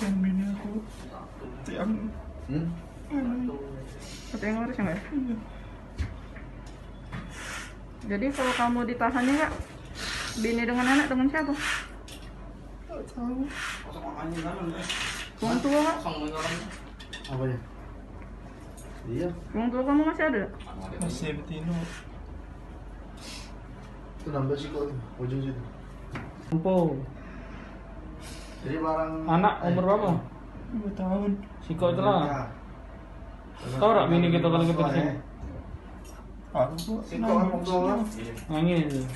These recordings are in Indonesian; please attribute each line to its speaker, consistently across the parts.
Speaker 1: Yang bini aku yang
Speaker 2: Atau yang ngurus enggak?
Speaker 1: iya.
Speaker 2: Jadi kalau kamu ditahannya Kak, bini dengan anak dengan siapa?
Speaker 1: Tak tahu.
Speaker 2: Orang tua Kak?
Speaker 3: Apa ya? Iya.
Speaker 2: Orang tua kamu masih ada?
Speaker 1: Masih betina.
Speaker 3: Itu nambah sih kok ujung situ.
Speaker 4: Empo.
Speaker 3: Jadi barang
Speaker 4: Anak umur berapa?
Speaker 1: 2 tahun.
Speaker 4: Siko itu lah. Tahu tak bini kita kalau kita di sini?
Speaker 1: Aku kok
Speaker 3: Siko kan tua.
Speaker 4: Nangis.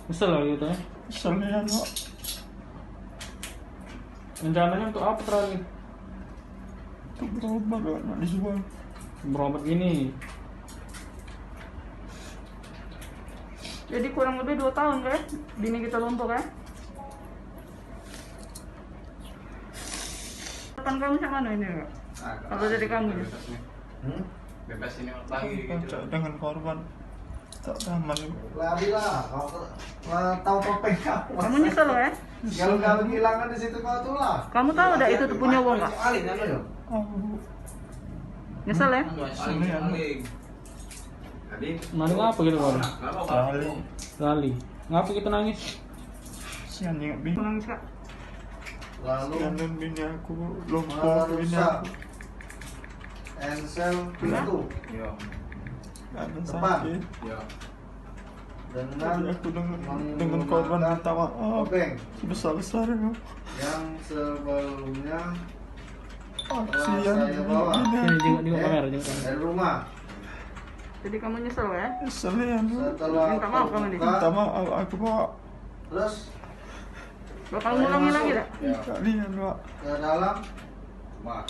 Speaker 4: Kesel lah gitu ya.
Speaker 1: Keselnya Pak.
Speaker 4: Rencananya untuk apa terakhir?
Speaker 1: Untuk berobat Pak, nak dijual.
Speaker 4: Berobat gini.
Speaker 2: Jadi kurang lebih 2 tahun kan? Bini kita lumpuh kan? Depan kamu sama mana ini Kak? Kalau jadi kamu ya?
Speaker 5: Bebas ini lagi
Speaker 1: Kocok dengan korban. Tak aman.
Speaker 3: Lari lah, kau tahu topeng kamu.
Speaker 2: Kamu nyesel ya?
Speaker 3: Kalau kehilangan di situ kau tuh lah.
Speaker 2: Kamu tahu enggak itu tuh punya uang Kak?
Speaker 3: Alin kan lo?
Speaker 1: Aku
Speaker 2: Nyesel ya?
Speaker 4: Maling apa gitu kalau?
Speaker 1: kali
Speaker 4: Lali. Ngapa kita nangis?
Speaker 1: sian ingat bini.
Speaker 2: Menangis Kak?
Speaker 3: Lalu
Speaker 1: Sianan bini aku lumpuh bini
Speaker 3: rusak.
Speaker 1: aku.
Speaker 3: Ensel pintu
Speaker 5: Yo,
Speaker 1: Ada
Speaker 3: Depan.
Speaker 1: sakit.
Speaker 5: yo.
Speaker 3: dengan
Speaker 1: Jadi aku dengan korban minta maaf
Speaker 3: topeng
Speaker 1: sebesar-besarnya.
Speaker 3: yang sebelumnya telah
Speaker 1: Sian
Speaker 3: saya bawa
Speaker 4: Sini
Speaker 1: bini
Speaker 4: jenguk kamera, jenguk kamera.
Speaker 3: dari rumah.
Speaker 2: Jadi kamu nyesel ya?
Speaker 1: keselnya
Speaker 3: Setelah
Speaker 2: Minta maaf kamu nih.
Speaker 1: minta
Speaker 3: terbuka,
Speaker 1: maaf aku Pak.
Speaker 3: terus
Speaker 2: Bakal ngulangi lagi tak?
Speaker 1: Kalian Pak.
Speaker 3: ke dalam rumah.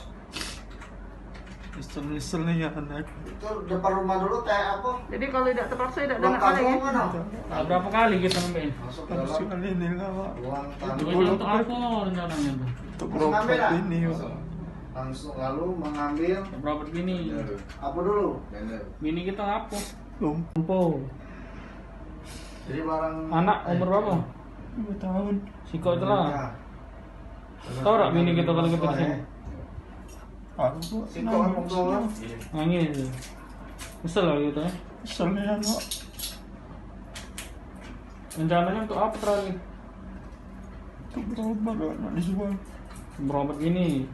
Speaker 1: Nyesel-nyeselnya anak.
Speaker 3: Itu depan rumah dulu kayak apa?
Speaker 2: Jadi kalau tidak terpaksa tidak
Speaker 3: Ruang
Speaker 2: ada lagi.
Speaker 3: tamu mana?
Speaker 4: Nah, berapa kali kita ngambilin?
Speaker 3: Masuk ke
Speaker 1: Harus
Speaker 3: dalam
Speaker 1: kali ini lah Pak.
Speaker 3: ruang tamu.
Speaker 4: Tujuannya untuk apa rencananya tuh?
Speaker 1: Untuk
Speaker 3: Langsung ambil,
Speaker 1: berobat
Speaker 3: ah?
Speaker 1: ini Pak.
Speaker 3: Langsung lalu mengambil
Speaker 4: Berobat gini.
Speaker 3: apa dulu?
Speaker 4: Bini kita apa?
Speaker 1: Lumpuh
Speaker 4: Empo.
Speaker 3: Jadi barang
Speaker 4: Anak umur berapa?
Speaker 1: 2 tahun.
Speaker 4: Siko itu lah. Tahu tak bini kita kalau kita di sini?
Speaker 1: Aku kok
Speaker 3: Siko kan tua.
Speaker 4: Nangis. Kesel lah gitu ya.
Speaker 1: keselnya Pak.
Speaker 4: Rencananya untuk apa terakhir?
Speaker 1: Untuk berobat Pak, nak dijual.
Speaker 4: Berobat gini.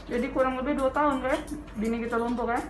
Speaker 2: Jadi kurang lebih 2 tahun kan? Bini kita lumpuh kan?